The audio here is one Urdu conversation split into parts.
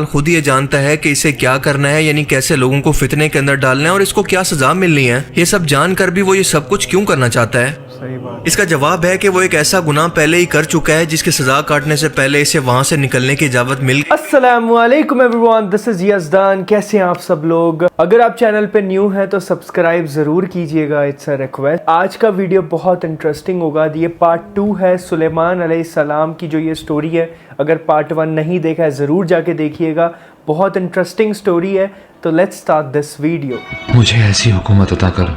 خود یہ جانتا ہے کہ اسے کیا کرنا ہے، یعنی کیسے لوگوں کو فتنے کے اندر ڈالنا ہے اور اس کو کیا سزا ملنی ہے۔ یہ سب جان کر بھی وہ یہ سب کچھ کیوں کرنا چاہتا ہے؟ اس کا جواب ہے کہ وہ ایک ایسا گناہ پہلے ہی کر چکا ہے جس کی سزا کاٹنے سے پہلے اسے وہاں سے نکلنے کی اجازت مل گئی۔ السلام علیکم ایوریون، دس از یزدان۔ کیسے ہیں آپ سب لوگ؟ اگر آپ چینل پہ نیو ہیں تو سبسکرائب ضرور کیجئے گا، اٹس اے ریکویسٹ۔ آج کا ویڈیو بہت انٹرسٹنگ ہوگا، یہ پارٹ 2 ہے سلیمان علیہ السلام کی جو یہ سٹوری ہے۔ اگر پارٹ 1 نہیں دیکھا ہے ضرور جا کے دیکھیے گا، بہت انٹرسٹنگ سٹوری ہے۔ تو لیٹس سٹارٹ دس ویڈیو۔ مجھے ایسی حکومت عطا کر،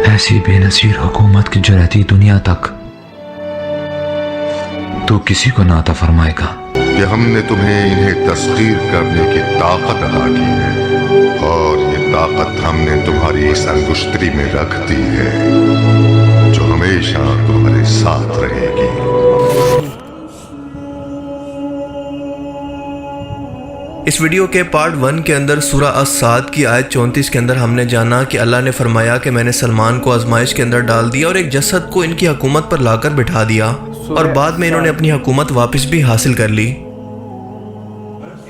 ایسی بے نظیر حکومت کی جو رہتی دنیا تک تو کسی کو نہ عطا فرمائے گا کہ ہم نے تمہیں انہیں تسخیر کرنے کی طاقت عطا کی ہے، اور یہ طاقت ہم نے تمہاری اس انگشتری میں رکھ دی ہے جو ہمیشہ تمہارے ساتھ رہے گی۔ اس ویڈیو کے پارٹ 1 کے اندر سورہ الصاد کی آیت 34 کے اندر ہم نے جانا کہ اللہ نے فرمایا کہ میں نے سلمان کو آزمائش کے اندر ڈال دیا اور ایک جسد کو ان کی حکومت پر لا کر بٹھا دیا، اور بعد میں انہوں نے اپنی حکومت واپس بھی حاصل کر لی۔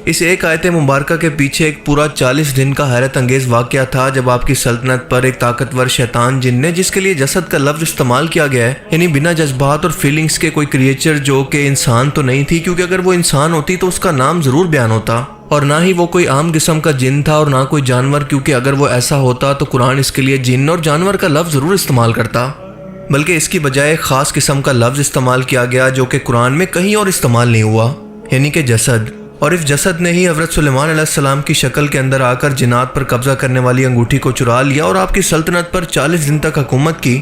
اس ایک آیت مبارکہ کے پیچھے ایک پورا 40 دن کا حیرت انگیز واقعہ تھا جب آپ کی سلطنت پر ایک طاقتور شیطان جن نے، جس کے لیے جسد کا لفظ استعمال کیا گیا ہے، یعنی بنا جذبات اور فیلنگز کے کوئی کریچر جو کہ انسان تو نہیں تھی، کیونکہ اگر وہ انسان ہوتی تو اس کا نام ضرور بیان ہوتا، اور نہ ہی وہ کوئی عام قسم کا جن تھا اور نہ کوئی جانور، کیونکہ اگر وہ ایسا ہوتا تو قرآن اس کے لیے جن اور جانور کا لفظ ضرور استعمال کرتا، بلکہ اس کی بجائے ایک خاص قسم کا لفظ استعمال کیا گیا جو کہ قرآن میں کہیں اور استعمال نہیں ہوا، یعنی کہ جسد۔ اور اس جسد نے ہی حضرت سلیمان علیہ السلام کی شکل کے اندر آ کر جنات پر قبضہ کرنے والی انگوٹھی کو چرا لیا اور آپ کی سلطنت پر 40 دن تک حکومت کی۔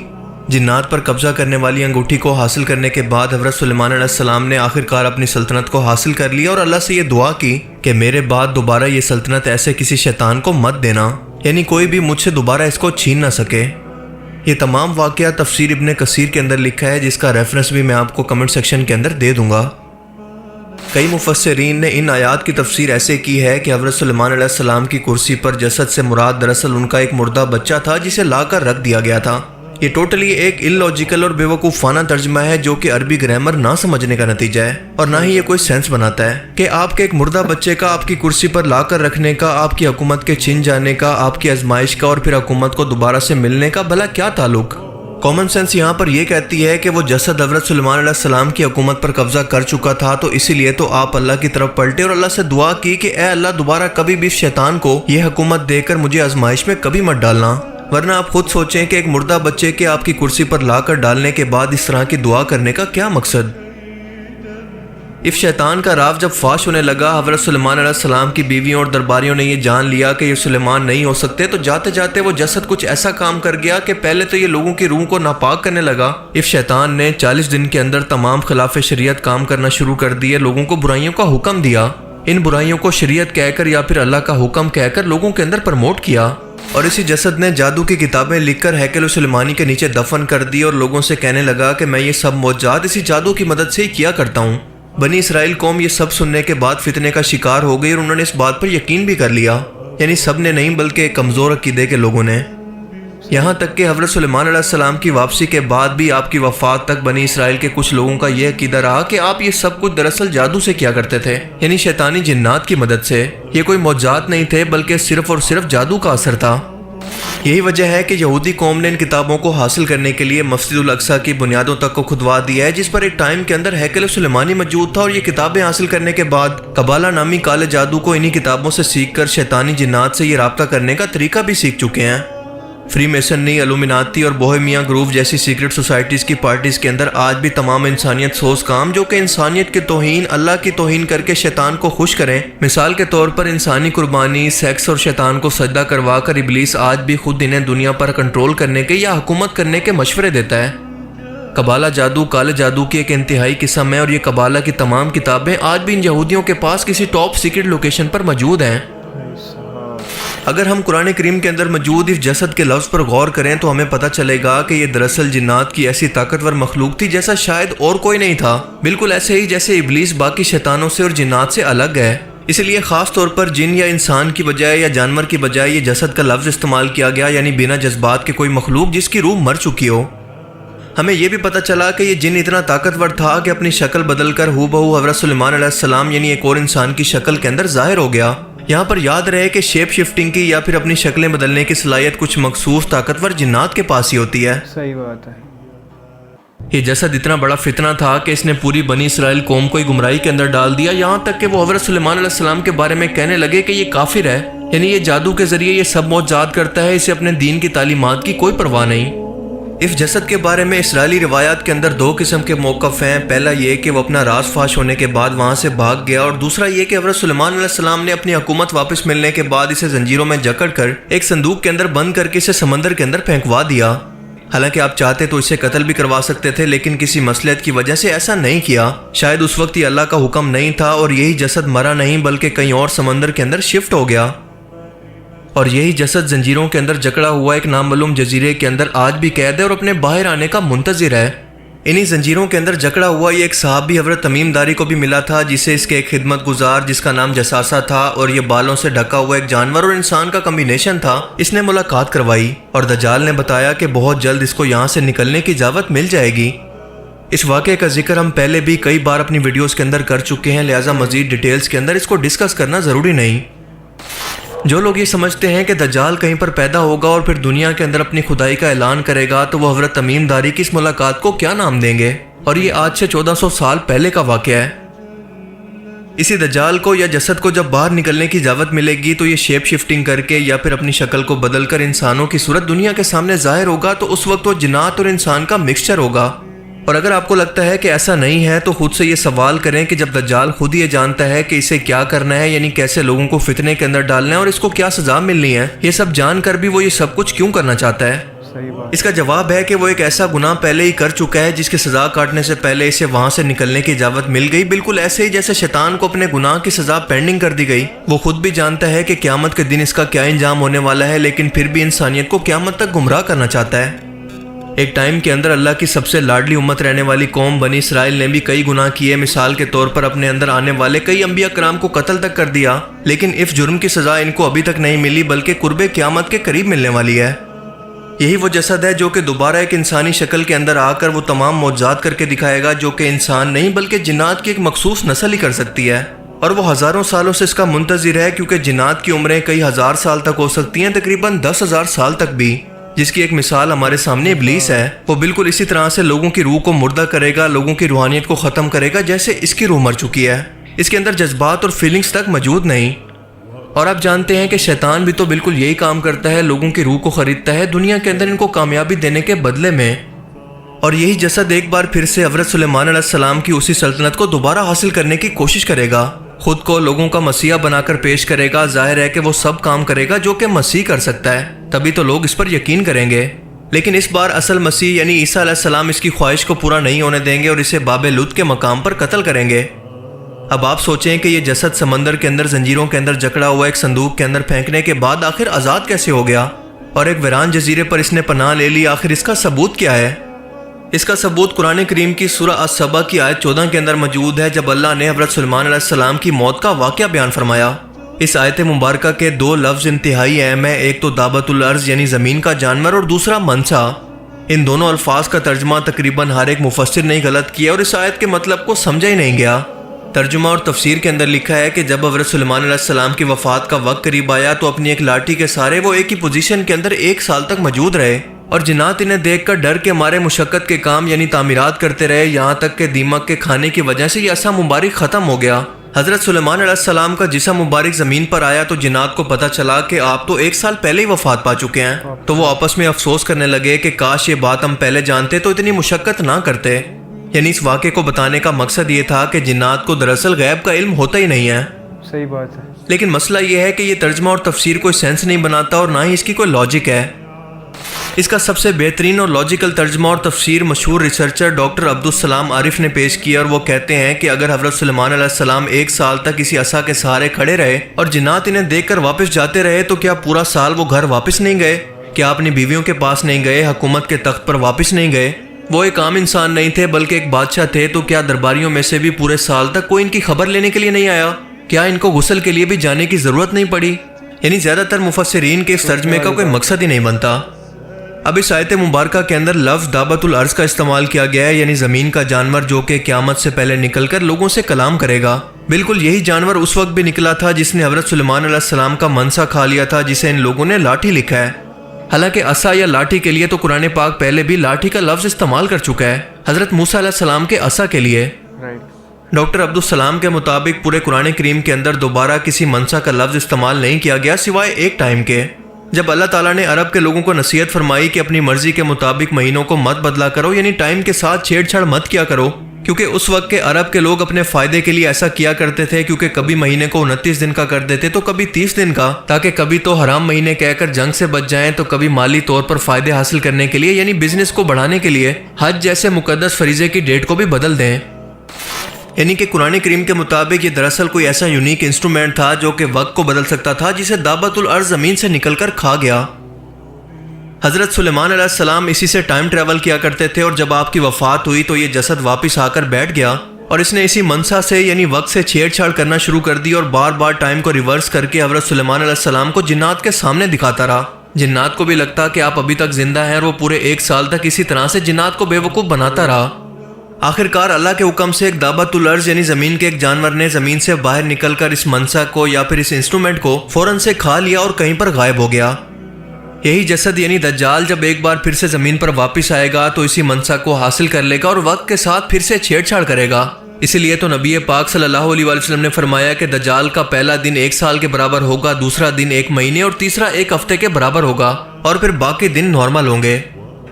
جنات پر قبضہ کرنے والی انگوٹھی کو حاصل کرنے کے بعد حضرت سلیمان علیہ السلام نے آخرکار اپنی سلطنت کو حاصل کر لیا اور اللہ سے یہ دعا کی کہ میرے بعد دوبارہ یہ سلطنت ایسے کسی شیطان کو مت دینا، یعنی کوئی بھی مجھ سے دوبارہ اس کو چھین نہ سکے۔ یہ تمام واقعہ تفسیر ابن کثیر کے اندر لکھا ہے، جس کا ریفرنس بھی میں آپ کو کمنٹ سیکشن کے اندر دے دوں گا۔ کئی مفسرین نے ان آیات کی تفسیر ایسے کی ہے کہ حضرت سلیمان علیہ السلام کی کرسی پر جسد سے مراد دراصل ان کا ایک مردہ بچہ تھا جسے لا کر رکھ دیا گیا تھا۔ یہ ٹوٹلی ایک illogical اور بیوقوفانہ ترجمہ ہے جو کہ عربی گرامر نہ سمجھنے کا نتیجہ ہے، اور نہ ہی یہ کوئی سینس بناتا ہے کہ آپ کے ایک مردہ بچے کا آپ کی کرسی پر لا کر رکھنے کا، آپ کی حکومت کے چھن جانے کا، آپ کی آزمائش کا اور پھر حکومت کو دوبارہ سے ملنے کا بھلا کیا تعلق؟ کامن سینس یہاں پر یہ کہتی ہے کہ وہ جسد حضرت سلیمان علیہ السلام کی حکومت پر قبضہ کر چکا تھا، تو اسی لیے تو آپ اللہ کی طرف پلٹے اور اللہ سے دعا کی کہ اے اللہ دوبارہ کبھی بھی شیطان کو یہ حکومت دے کر مجھے آزمائش میں کبھی مت ڈالنا۔ ورنہ آپ خود سوچیں کہ ایک مردہ بچے کے آپ کی کرسی پر لا کر ڈالنے کے بعد اس طرح کی دعا کرنے کا کیا مقصد؟ اس شیطان کا راز جب فاش ہونے لگا، حضرت سلیمان علیہ السلام کی بیویوں اور درباریوں نے یہ جان لیا کہ یہ سلیمان نہیں ہو سکتے، تو جاتے جاتے وہ جسد کچھ ایسا کام کر گیا کہ پہلے تو یہ لوگوں کی روح کو ناپاک کرنے لگا۔ اس شیطان نے 40 دن کے اندر تمام خلاف شریعت کام کرنا شروع کر دیے، لوگوں کو برائیوں کا حکم دیا، ان برائیوں کو شریعت کہہ کر یا پھر اللہ کا حکم کہہ کر لوگوں کے اندر پرموٹ کیا، اور اسی جسد نے جادو کی کتابیں لکھ کر ہیکل سلیمانی کے نیچے دفن کر دی اور لوگوں سے کہنے لگا کہ میں یہ سب معجزات اسی جادو کی مدد سے ہی کیا کرتا ہوں۔ بنی اسرائیل قوم یہ سب سننے کے بعد فتنے کا شکار ہو گئی اور انہوں نے اس بات پر یقین بھی کر لیا، یعنی سب نے نہیں بلکہ کمزور عقیدے کے لوگوں نے۔ یہاں تک کہ حضرت سلیمان علیہ السلام کی واپسی کے بعد بھی آپ کی وفات تک بنی اسرائیل کے کچھ لوگوں کا یہ عقیدہ رہا کہ آپ یہ سب کچھ دراصل جادو سے کیا کرتے تھے، یعنی شیطانی جنات کی مدد سے۔ یہ کوئی معجزات نہیں تھے بلکہ صرف اور صرف جادو کا اثر تھا۔ یہی وجہ ہے کہ یہودی قوم نے ان کتابوں کو حاصل کرنے کے لیے مسجد الاقصی کی بنیادوں تک کو کھدوا دیا ہے، جس پر ایک ٹائم کے اندر ہیکل سلیمانی موجود تھا، اور یہ کتابیں حاصل کرنے کے بعد قبالہ نامی کالے جادو کو انہی کتابوں سے سیکھ کر شیطانی جنات سے یہ رابطہ کرنے کا طریقہ بھی سیکھ چکے ہیں۔ فری میسنری، الومناتی اور بوہیمیا گروپ جیسی سیکرٹ سوسائٹیز کی پارٹیز کے اندر آج بھی تمام انسانیت سوز کام جو کہ انسانیت کی توہین، اللہ کی توہین کر کے شیطان کو خوش کریں، مثال کے طور پر انسانی قربانی، سیکس اور شیطان کو سجدہ کروا کر ابلیس آج بھی خود انہیں دنیا پر کنٹرول کرنے کے یا حکومت کرنے کے مشورے دیتا ہے۔ قبالہ جادو کالے جادو کی ایک انتہائی قسم ہے، اور یہ قبالہ کی تمام کتابیں آج بھی ان یہودیوں کے پاس کسی ٹاپ سیکرٹ لوکیشن پر موجود ہیں۔ اگر ہم قرآن کریم کے اندر موجود اس جسد کے لفظ پر غور کریں تو ہمیں پتہ چلے گا کہ یہ دراصل جنات کی ایسی طاقتور مخلوق تھی جیسا شاید اور کوئی نہیں تھا، بالکل ایسے ہی جیسے ابلیس باقی شیطانوں سے اور جنات سے الگ ہے۔ اس لیے خاص طور پر جن یا انسان کی بجائے یا جانور کی بجائے یہ جسد کا لفظ استعمال کیا گیا، یعنی بنا جذبات کے کوئی مخلوق جس کی روح مر چکی ہو۔ ہمیں یہ بھی پتہ چلا کہ یہ جن اتنا طاقتور تھا کہ اپنی شکل بدل کر ہو بہو حضرت سلیمان علیہ السلام یعنی ایک اور انسان کی شکل کے اندر ظاہر ہو گیا۔ یہاں پر یاد رہے کہ شیپ شفٹنگ کی یا پھر اپنی شکلیں بدلنے کی صلاحیت کچھ مخصوص طاقتور جنات کے پاس ہی ہوتی ہے۔ صحیح بات ہے۔ یہ جسد اتنا بڑا فتنہ تھا کہ اس نے پوری بنی اسرائیل قوم کو گمراہی کے اندر ڈال دیا، یہاں تک کہ وہ حضرت سلیمان علیہ السلام کے بارے میں کہنے لگے کہ یہ کافر ہے، یعنی یہ جادو کے ذریعے یہ سب معجزات کرتا ہے، اسے اپنے دین کی تعلیمات کی کوئی پرواہ نہیں۔ اس جسد کے بارے میں اسرائیلی روایات کے اندر دو قسم کے موقف ہیں۔ پہلا یہ کہ وہ اپنا راز فاش ہونے کے بعد وہاں سے بھاگ گیا، اور دوسرا یہ کہ حضرت سلیمان علیہ السلام نے اپنی حکومت واپس ملنے کے بعد اسے زنجیروں میں جکڑ کر ایک صندوق کے اندر بند کر کے اسے سمندر کے اندر پھینکوا دیا۔ حالانکہ آپ چاہتے تو اسے قتل بھی کروا سکتے تھے، لیکن کسی مصلحت کی وجہ سے ایسا نہیں کیا۔ شاید اس وقت یہ اللہ کا حکم نہیں تھا، اور یہی جسد مرا نہیں بلکہ کہیں اور سمندر کے اندر شفٹ ہو گیا، اور یہی جسد زنجیروں کے اندر جکڑا ہوا ایک نامعلوم جزیرے کے اندر آج بھی قید ہے اور اپنے باہر آنے کا منتظر ہے۔ انہی زنجیروں کے اندر جکڑا ہوا یہ ایک صحابی حضرت تمیم داری کو بھی ملا تھا، جسے اس کے ایک خدمت گزار جس کا نام جساسہ تھا اور یہ بالوں سے ڈھکا ہوا ایک جانور اور انسان کا کمبینیشن تھا، اس نے ملاقات کروائی، اور دجال نے بتایا کہ بہت جلد اس کو یہاں سے نکلنے کی اجازت مل جائے گی۔ اس واقعے کا ذکر ہم پہلے بھی کئی بار اپنی ویڈیوز کے اندر کر چکے ہیں، لہٰذا مزید ڈیٹیلز کے اندر اس کو ڈسکس کرنا ضروری نہیں۔ جو لوگ یہ سمجھتے ہیں کہ دجال کہیں پر پیدا ہوگا اور پھر دنیا کے اندر اپنی خدائی کا اعلان کرے گا، تو وہ حضرت تمیم داری کی اس ملاقات کو کیا نام دیں گے؟ اور یہ آج سے 1400 سال پہلے کا واقعہ ہے۔ اسی دجال کو یا جسد کو جب باہر نکلنے کی اجازت ملے گی تو یہ شیپ شفٹنگ کر کے یا پھر اپنی شکل کو بدل کر انسانوں کی صورت دنیا کے سامنے ظاہر ہوگا، تو اس وقت وہ جنات اور انسان کا مکسچر ہوگا۔ اور اگر آپ کو لگتا ہے کہ ایسا نہیں ہے تو خود سے یہ سوال کریں کہ جب دجال خود یہ جانتا ہے کہ اسے کیا کرنا ہے، یعنی کیسے لوگوں کو فتنے کے اندر ڈالنا ہے اور اس کو کیا سزا ملنی ہے، یہ سب جان کر بھی وہ یہ سب کچھ کیوں کرنا چاہتا ہے؟ اس کا جواب ہے کہ وہ ایک ایسا گناہ پہلے ہی کر چکا ہے جس کی سزا کاٹنے سے پہلے اسے وہاں سے نکلنے کی اجازت مل گئی، بالکل ایسے ہی جیسے شیطان کو اپنے گناہ کی سزا پینڈنگ کر دی گئی۔ وہ خود بھی جانتا ہے کہ قیامت کے دن اس کا کیا انجام ہونے والا ہے، لیکن پھر بھی انسانیت کو قیامت تک گمراہ کرنا چاہتا ہے۔ ایک ٹائم کے اندر اللہ کی سب سے لاڈلی امت رہنے والی قوم بنی اسرائیل نے بھی کئی گناہ کیے، مثال کے طور پر اپنے اندر آنے والے کئی انبیاء کرام کو قتل تک کر دیا، لیکن اس جرم کی سزا ان کو ابھی تک نہیں ملی بلکہ قرب قیامت کے قریب ملنے والی ہے۔ یہی وہ جسد ہے جو کہ دوبارہ ایک انسانی شکل کے اندر آ کر وہ تمام معجزات کر کے دکھائے گا جو کہ انسان نہیں بلکہ جنات کی ایک مخصوص نسل ہی کر سکتی ہے، اور وہ ہزاروں سالوں سے اس کا منتظر ہے، کیونکہ جنات کی عمریں کئی ہزار سال تک ہو سکتی ہیں، تقریباً 10,000 سال تک بھی، جس کی ایک مثال ہمارے سامنے ابلیس ہے۔ وہ بالکل اسی طرح سے لوگوں کی روح کو مردہ کرے گا، لوگوں کی روحانیت کو ختم کرے گا جیسے اس کی روح مر چکی ہے، اس کے اندر جذبات اور فیلنگز تک موجود نہیں۔ اور آپ جانتے ہیں کہ شیطان بھی تو بالکل یہی کام کرتا ہے، لوگوں کی روح کو خریدتا ہے دنیا کے اندر ان کو کامیابی دینے کے بدلے میں، اور یہی جسد ایک بار پھر سے حضرت سلیمان علیہ السلام کی اسی سلطنت کو دوبارہ حاصل کرنے کی کوشش کرے گا، خود کو لوگوں کا مسیحا بنا کر پیش کرے گا۔ ظاہر ہے کہ وہ سب کام کرے گا جو کہ مسیح کر سکتا ہے، تبھی تو لوگ اس پر یقین کریں گے۔ لیکن اس بار اصل مسیح یعنی عیسیٰ علیہ السلام اس کی خواہش کو پورا نہیں ہونے دیں گے اور اسے باب لوط کے مقام پر قتل کریں گے۔ اب آپ سوچیں کہ یہ جسد سمندر کے اندر زنجیروں کے اندر جکڑا ہوا ایک صندوق کے اندر پھینکنے کے بعد آخر آزاد کیسے ہو گیا، اور ایک ویران جزیرے پر اس نے پناہ لے لی، آخر اس کا ثبوت کیا ہے؟ اس کا ثبوت قرآن کریم کی سورہ السبا کی آیت 14 کے اندر موجود ہے، جب اللہ نے حضرت سلیمان علیہ السلام کی موت کا واقعہ بیان فرمایا۔ اس آیت مبارکہ کے دو لفظ انتہائی اہم ہیں، ایک تو دابت الارض یعنی زمین کا جانور، اور دوسرا منسا۔ ان دونوں الفاظ کا ترجمہ تقریباً ہر ایک مفسر نے غلط کیا اور اس آیت کے مطلب کو سمجھا ہی نہیں گیا۔ ترجمہ اور تفسیر کے اندر لکھا ہے کہ جب حضرت سلیمان علیہ السلام کی وفات کا وقت قریب آیا تو اپنی ایک لاٹھی کے سہارے وہ ایک ہی پوزیشن کے اندر 1 سال تک موجود رہے، اور جنات انہیں دیکھ کر ڈر کے مارے مشقت کے کام یعنی تعمیرات کرتے رہے، یہاں تک کہ دیمک کے کھانے کی وجہ سے یہ عصا مبارک ختم ہو گیا۔ حضرت سلیمان علیہ السلام کا جسم مبارک زمین پر آیا تو جنات کو پتہ چلا کہ آپ تو 1 سال پہلے ہی وفات پا چکے ہیں، تو وہ آپس میں افسوس کرنے لگے کہ کاش یہ بات ہم پہلے جانتے تو اتنی مشقت نہ کرتے۔ یعنی اس واقعے کو بتانے کا مقصد یہ تھا کہ جنات کو دراصل غیب کا علم ہوتا ہی نہیں ہے۔ صحیح بات ہے، لیکن مسئلہ یہ ہے کہ یہ ترجمہ اور تفسیر کوئی سینس نہیں بناتا اور نہ ہی اس کی کوئی لاجک ہے۔ اس کا سب سے بہترین اور لاجیکل ترجمہ اور تفسیر مشہور ریسرچر ڈاکٹر عبدالسلام عارف نے پیش کیا، اور وہ کہتے ہیں کہ اگر حضرت سلیمان علیہ السلام 1 سال تک اسی عصا کے سہارے کھڑے رہے اور جنات انہیں دیکھ کر واپس جاتے رہے تو کیا پورا سال وہ گھر واپس نہیں گئے؟ کیا اپنی بیویوں کے پاس نہیں گئے؟ حکومت کے تخت پر واپس نہیں گئے؟ وہ ایک عام انسان نہیں تھے بلکہ ایک بادشاہ تھے، تو کیا درباریوں میں سے بھی پورے سال تک کوئی ان کی خبر لینے کے لیے نہیں آیا؟ کیا ان کو غسل کے لیے بھی جانے کی ضرورت نہیں پڑی؟ یعنی زیادہ تر مفسرین کے اس ترجمے کا کوئی مقصد ہی نہیں بنتا۔ اب اس آیت مبارکہ کے اندر لفظ دابۃ الارض کا استعمال کیا گیا ہے، یعنی زمین کا جانور جو کہ قیامت سے پہلے نکل کر لوگوں سے کلام کرے گا۔ بالکل یہی جانور اس وقت بھی نکلا تھا جس نے حضرت سلیمان علیہ السلام کا منصا کھا لیا تھا، جسے ان لوگوں نے لاٹھی لکھا ہے۔ حالانکہ عصا یا لاٹھی کے لیے تو قرآن پاک پہلے بھی لاٹھی کا لفظ استعمال کر چکا ہے، حضرت موسیٰ علیہ السلام کے عصا کے لیے۔ ڈاکٹر عبدالسلام کے مطابق پورے قرآن کریم کے اندر دوبارہ کسی منصا کا لفظ استعمال نہیں کیا گیا سوائے ایک ٹائم کے، جب اللہ تعالیٰ نے عرب کے لوگوں کو نصیحت فرمائی کہ اپنی مرضی کے مطابق مہینوں کو مت بدلا کرو، یعنی ٹائم کے ساتھ چھیڑ چھاڑ مت کیا کرو، کیونکہ اس وقت کے عرب کے لوگ اپنے فائدے کے لیے ایسا کیا کرتے تھے، کیونکہ کبھی مہینے کو 29 دن کا کر دیتے تو کبھی 30 دن کا، تاکہ کبھی تو حرام مہینے کہہ کر جنگ سے بچ جائیں تو کبھی مالی طور پر فائدے حاصل کرنے کے لیے، یعنی بزنس کو بڑھانے کے لیے حج جیسے مقدس فریضے کی ڈیٹ کو بھی بدل دیں۔ یعنی کہ قرآن کریم کے مطابق یہ دراصل کوئی ایسا یونیک انسٹرومنٹ تھا جو کہ وقت کو بدل سکتا تھا، جسے دابۃ الارض زمین سے نکل کر کھا گیا۔ حضرت سلیمان علیہ السلام اسی سے ٹائم ٹریول کیا کرتے تھے، اور جب آپ کی وفات ہوئی تو یہ جسد واپس آ کر بیٹھ گیا، اور اس نے اسی منصا سے یعنی وقت سے چھیڑ چھاڑ کرنا شروع کر دی، اور بار بار ٹائم کو ریورس کر کے حضرت سلیمان علیہ السلام کو جنات کے سامنے دکھاتا رہا۔ جنات کو بھی لگتا کہ آپ ابھی تک زندہ ہیں، اور وہ پورے 1 سال تک اسی طرح سے جنات کو بے وقوف بناتا رہا۔ آخر کار اللہ کے حکم سے ایک دابۃ الارض یعنی زمین کے ایک جانور نے زمین سے باہر نکل کر اس منصا کو یا پھر اس انسٹرومنٹ کو فوراً سے کھا لیا اور کہیں پر غائب ہو گیا۔ یہی جسد یعنی دجال جب ایک بار پھر سے زمین پر واپس آئے گا تو اسی منصا کو حاصل کر لے گا اور وقت کے ساتھ پھر سے چھیڑ چھاڑ کرے گا۔ اسی لیے تو نبی پاک صلی اللہ علیہ وسلم نے فرمایا کہ دجال کا پہلا دن 1 سال کے برابر ہوگا، دوسرا دن 1 مہینے اور تیسرا 1 ہفتے کے برابر ہوگا، اور پھر باقی دن نارمل ہوں گے۔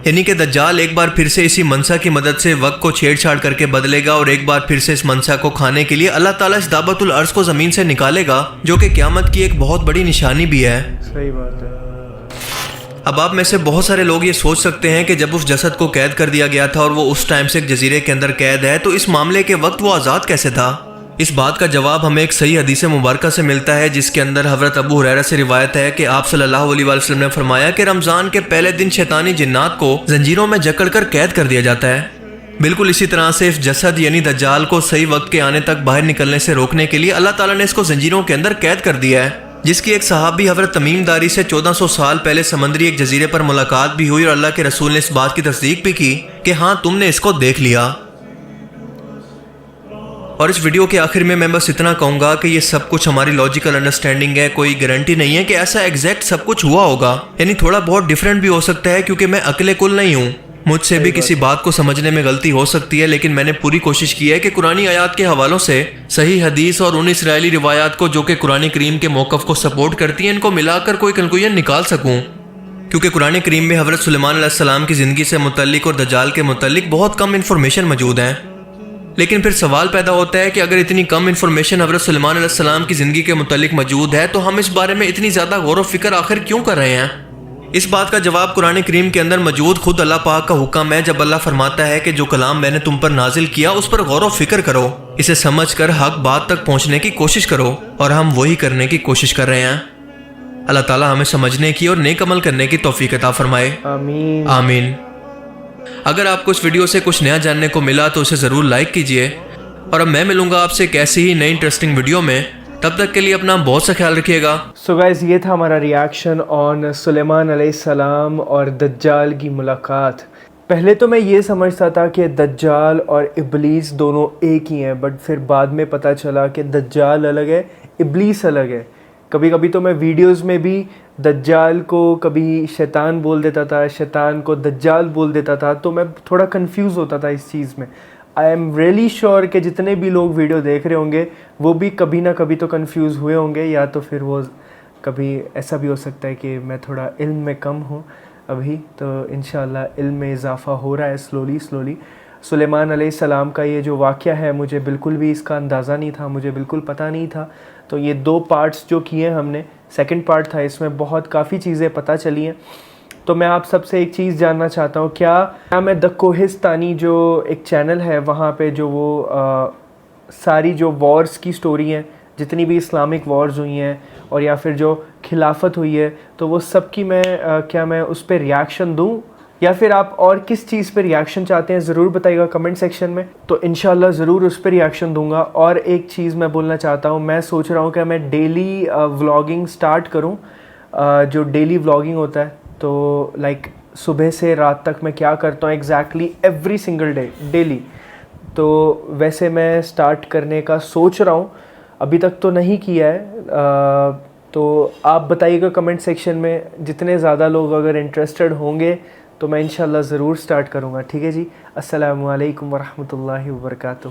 یعنی کہ دجال ایک بار پھر سے اسی منصا کی مدد سے وقت کو چھیڑ چھاڑ کر کے بدلے گا، اور ایک بار پھر سے اس منصا کو کھانے کے لیے اللہ تعالیٰ اس دابۃ الارض کو زمین سے نکالے گا، جو کہ قیامت کی ایک بہت بڑی نشانی بھی ہے۔ صحیح بات ہے۔ اب آپ میں سے بہت سارے لوگ یہ سوچ سکتے ہیں کہ جب اس جسد کو قید کر دیا گیا تھا اور وہ اس ٹائم سے ایک جزیرے کے اندر قید ہے، تو اس معاملے کے وقت وہ آزاد کیسے تھا؟ اس بات کا جواب ہمیں ایک صحیح حدیث مبارکہ سے ملتا ہے، جس کے اندر حضرت ابو ہریرہ سے روایت ہے کہ آپ صلی اللہ علیہ وسلم نے فرمایا کہ رمضان کے پہلے دن شیطانی جنات کو زنجیروں میں جکڑ کر قید کر دیا جاتا ہے۔ بالکل اسی طرح سے اس جسد یعنی دجال کو صحیح وقت کے آنے تک باہر نکلنے سے روکنے کے لیے اللہ تعالیٰ نے اس کو زنجیروں کے اندر قید کر دیا ہے، جس کی ایک صحابی حضرت تمیم داری سے 1400 سال پہلے سمندری ایک جزیرے پر ملاقات بھی ہوئی، اور اللہ کے رسول نے اس بات کی تصدیق بھی کی کہ ہاں تم نے اس کو دیکھ لیا۔ اور اس ویڈیو کے آخر میں بس اتنا کہوں گا کہ یہ سب کچھ ہماری لاجیکل انڈرسٹینڈنگ ہے، کوئی گارنٹی نہیں ہے کہ ایسا ایگزیکٹ سب کچھ ہوا ہوگا، یعنی تھوڑا بہت ڈیفرنٹ بھی ہو سکتا ہے، کیونکہ میں عقل کل نہیں ہوں، مجھ سے بھی کسی بات کو سمجھنے میں غلطی ہو سکتی ہے، لیکن میں نے پوری کوشش کی ہے کہ قرآنی آیات کے حوالوں سے صحیح حدیث اور ان اسرائیلی روایات کو جو کہ قرآن کریم کے موقف کو سپورٹ کرتی ہیں، ان کو ملا کر کوئی کنکلوژن نکال سکوں، کیونکہ قرآن کریم میں حضرت سلیمان علیہ السلام کی زندگی سے متعلق اور دجال کے متعلق بہت کم انفارمیشن موجود ہیں۔ لیکن پھر سوال پیدا ہوتا ہے کہ اگر اتنی کم انفارمیشن حضرت سلیمان علیہ السلام کی زندگی کے متعلق موجود ہے تو ہم اس بارے میں اتنی زیادہ غور و فکر آخر کیوں کر رہے ہیں؟ اس بات کا جواب قرآن کریم کے اندر موجود خود اللہ پاک کا حکم ہے، جب اللہ فرماتا ہے کہ جو کلام میں نے تم پر نازل کیا اس پر غور و فکر کرو، اسے سمجھ کر حق بات تک پہنچنے کی کوشش کرو، اور ہم وہی کرنے کی کوشش کر رہے ہیں۔ اللہ تعالیٰ ہمیں سمجھنے کی اور نیک عمل کرنے کی توفیق عطا فرمائے، آمین آمین۔ اگر آپ کو اس ویڈیو سے کچھ نیا جاننے کو ملا تو اسے ضرور لائک کیجئے، اور اب میں ملوں گا آپ سے ایک ایسی ہی نئی انٹرسٹنگ ویڈیو میں، تب تک کے لیے اپنا بہت سا خیال رکھیے گا۔ سو گائز، یہ تھا ہمارا ریاکشن آن سلیمان علیہ السلام اور دجال کی ملاقات۔ پہلے تو میں یہ سمجھتا تھا کہ دجال اور ابلیس دونوں ایک ہی ہیں، بٹ پھر بعد میں پتہ چلا کہ دجال الگ ہے، ابلیس الگ ہے۔ کبھی کبھی تو میں ویڈیوز میں بھی دجال کو کبھی شیطان بول دیتا تھا، شیطان کو دجال بول دیتا تھا، تو میں تھوڑا کنفیوز ہوتا تھا اس چیز میں۔ آئی ایم ریئلی شیور کہ جتنے بھی لوگ ویڈیو دیکھ رہے ہوں گے وہ بھی کبھی نہ کبھی تو کنفیوز ہوئے ہوں گے، یا تو پھر وہ کبھی ایسا بھی ہو سکتا ہے کہ میں تھوڑا علم میں کم ہوں ابھی، تو انشاءاللہ علم میں اضافہ ہو رہا ہے سلولی۔ سلیمان علیہ السلام کا یہ جو واقعہ ہے مجھے بالکل بھی اس کا اندازہ نہیں تھا، مجھے بالکل پتہ نہیں تھا، تو یہ 2 پارٹس جو کیے ہم نے، سیکنڈ پارٹ تھا، اس میں کافی چیزیں پتہ چلی ہیں۔ تو میں آپ سب سے ایک چیز جاننا چاہتا ہوں، کیا میں دا کوہستانی جو ایک چینل ہے وہاں پہ جو وہ ساری جو وارز کی سٹوری ہیں، جتنی بھی اسلامک وارز ہوئی ہیں اور یا پھر جو خلافت ہوئی ہے، تو وہ سب کی کیا میں اس پہ ریاکشن دوں، یا پھر آپ اور کس چیز پہ ریاکشن چاہتے ہیں ضرور بتائیے گا کمنٹ سیکشن میں، تو انشاءاللہ ضرور اس پہ ریاکشن دوں گا۔ اور ایک چیز میں بولنا چاہتا ہوں، میں سوچ رہا ہوں کہ میں ڈیلی ولاگنگ سٹارٹ کروں، جو ڈیلی ولاگنگ ہوتا ہے تو لائک صبح سے رات تک میں کیا کرتا ہوں exactly every single day daily. تو ویسے میں سٹارٹ کرنے کا سوچ رہا ہوں, ابھی تک تو نہیں کیا ہے. تو آپ بتائیے گا کمنٹ سیکشن میں, جتنے زیادہ لوگ اگر انٹرسٹڈ ہوں گے تو میں انشاءاللہ ضرور سٹارٹ کروں گا. ٹھیک ہے جی, السلام علیکم ورحمۃ اللہ وبرکاتہ.